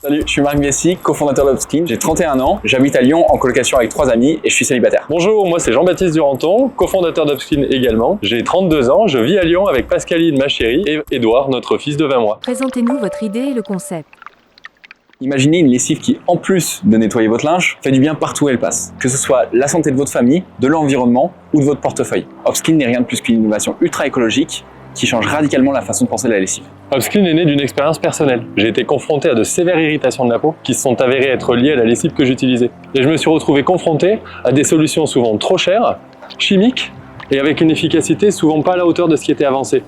Salut, je suis Marc Biessy, cofondateur d'Upskin. J'ai 31 ans, j'habite à Lyon en colocation avec 3 amis et je suis célibataire. Bonjour, moi c'est Jean-Baptiste Duranton, cofondateur d'Upskin également. J'ai 32 ans, je vis à Lyon avec Pascaline, ma chérie, et Edouard, notre fils de 20 mois. Présentez-nous votre idée et le concept. Imaginez une lessive qui, en plus de nettoyer votre linge, fait du bien partout où elle passe. Que ce soit la santé de votre famille, de l'environnement ou de votre portefeuille. Upskin n'est rien de plus qu'une innovation ultra écologique qui change radicalement la façon de penser de la lessive. Upskin est né d'une expérience personnelle. J'ai été confronté à de sévères irritations de la peau qui se sont avérées être liées à la lessive que j'utilisais. Et je me suis retrouvé confronté à des solutions souvent trop chères, chimiques et avec une efficacité souvent pas à la hauteur de ce qui était avancé.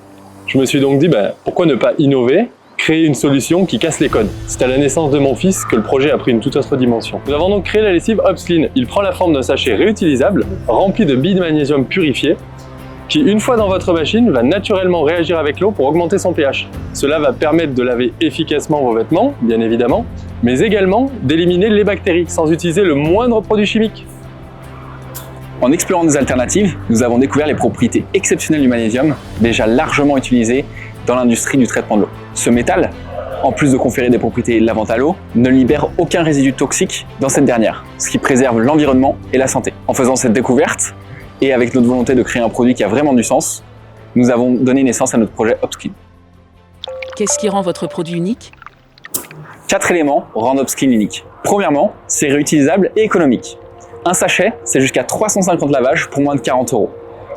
Je me suis donc dit, pourquoi ne pas innover, créer une solution qui casse les codes. C'est à la naissance de mon fils que le projet a pris une toute autre dimension. Nous avons donc créé la lessive Upskin. Il prend la forme d'un sachet réutilisable, rempli de billes de magnésium purifiées, qui, une fois dans votre machine, va naturellement réagir avec l'eau pour augmenter son pH. Cela va permettre de laver efficacement vos vêtements, bien évidemment, mais également d'éliminer les bactéries sans utiliser le moindre produit chimique. En explorant des alternatives, nous avons découvert les propriétés exceptionnelles du magnésium, déjà largement utilisé dans l'industrie du traitement de l'eau. Ce métal, en plus de conférer des propriétés lavantes à l'eau, ne libère aucun résidu toxique dans cette dernière, ce qui préserve l'environnement et la santé. En faisant cette découverte, et avec notre volonté de créer un produit qui a vraiment du sens, nous avons donné naissance à notre projet Upskin. Qu'est-ce qui rend votre produit unique? 4 éléments rendent Upskin unique. Premièrement, c'est réutilisable et économique. Un sachet, c'est jusqu'à 350 lavages pour moins de 40 €.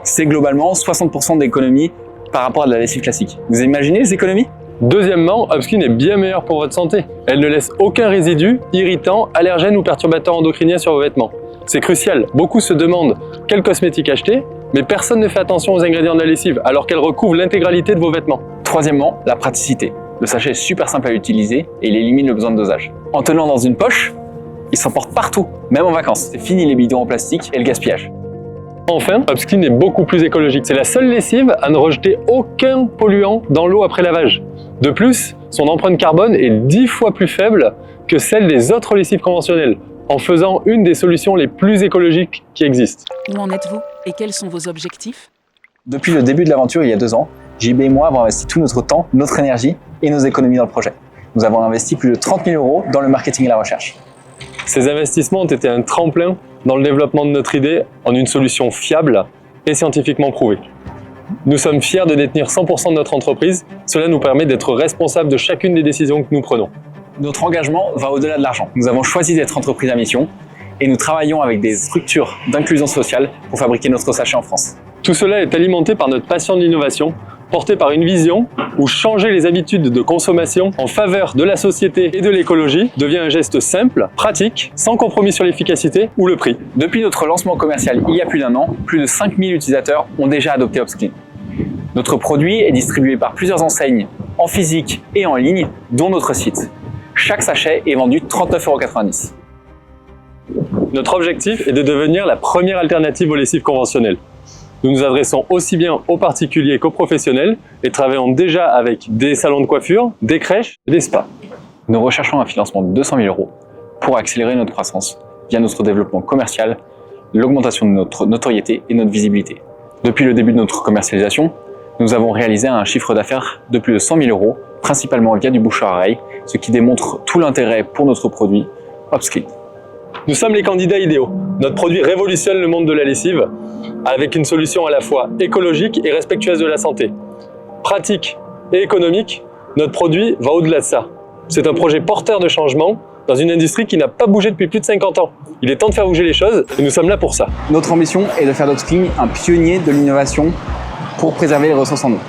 C'est globalement 60% d'économie par rapport à de la lessive classique. Vous imaginez les économies? Deuxièmement, Upskin est bien meilleure pour votre santé. Elle ne laisse aucun résidu, irritant, allergène ou perturbateur endocrinien sur vos vêtements. C'est crucial, beaucoup se demandent quel cosmétique acheter, mais personne ne fait attention aux ingrédients de la lessive alors qu'elle recouvre l'intégralité de vos vêtements. Troisièmement, la praticité. Le sachet est super simple à utiliser et il élimine le besoin de dosage. En tenant dans une poche, il s'emporte partout, même en vacances. C'est fini les bidons en plastique et le gaspillage. Enfin, Upskin est beaucoup plus écologique. C'est la seule lessive à ne rejeter aucun polluant dans l'eau après lavage. De plus, son empreinte carbone est 10 fois plus faible que celle des autres lessives conventionnelles, en faisant une des solutions les plus écologiques qui existent. Où en êtes-vous et quels sont vos objectifs? Depuis le début de l'aventure, il y a 2 ans, JB et moi avons investi tout notre temps, notre énergie et nos économies dans le projet. Nous avons investi plus de 30 000 € dans le marketing et la recherche. Ces investissements ont été un tremplin dans le développement de notre idée en une solution fiable et scientifiquement prouvée. Nous sommes fiers de détenir 100% de notre entreprise. Cela nous permet d'être responsables de chacune des décisions que nous prenons. Notre engagement va au-delà de l'argent. Nous avons choisi d'être entreprise à mission et nous travaillons avec des structures d'inclusion sociale pour fabriquer notre sachet en France. Tout cela est alimenté par notre passion de l'innovation, portée par une vision où changer les habitudes de consommation en faveur de la société et de l'écologie devient un geste simple, pratique, sans compromis sur l'efficacité ou le prix. Depuis notre lancement commercial il y a plus d'1 an, plus de 5000 utilisateurs ont déjà adopté Upskin. Notre produit est distribué par plusieurs enseignes en physique et en ligne, dont notre site. Chaque sachet est vendu 39,90 €. Notre objectif est de devenir la première alternative aux lessives conventionnelles. Nous nous adressons aussi bien aux particuliers qu'aux professionnels et travaillons déjà avec des salons de coiffure, des crèches et des spas. Nous recherchons un financement de 200 000 € pour accélérer notre croissance via notre développement commercial, l'augmentation de notre notoriété et notre visibilité. Depuis le début de notre commercialisation, nous avons réalisé un chiffre d'affaires de plus de 100 000 €, principalement via du bouche à oreille, ce qui démontre tout l'intérêt pour notre produit Upskin. Nous sommes les candidats idéaux. Notre produit révolutionne le monde de la lessive avec une solution à la fois écologique et respectueuse de la santé. Pratique et économique, notre produit va au-delà de ça. C'est un projet porteur de changement dans une industrie qui n'a pas bougé depuis plus de 50 ans. Il est temps de faire bouger les choses et nous sommes là pour ça. Notre ambition est de faire d'Upskin un pionnier de l'innovation pour préserver les ressources en eau.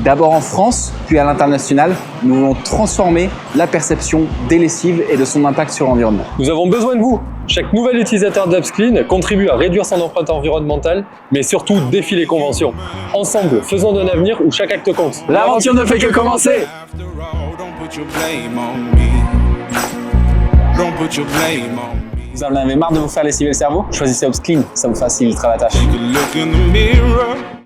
D'abord en France, puis à l'international, nous voulons transformer la perception des lessives et de son impact sur l'environnement. Nous avons besoin de vous. Chaque nouvel utilisateur d'Upskin contribue à réduire son empreinte environnementale, mais surtout défie les conventions. Ensemble, faisons d'un avenir où chaque acte compte. L'aventure ne fait que commencer! Vous en avez marre de vous faire lessiver le cerveau? Choisissez Upskin, ça vous facilitera la tâche.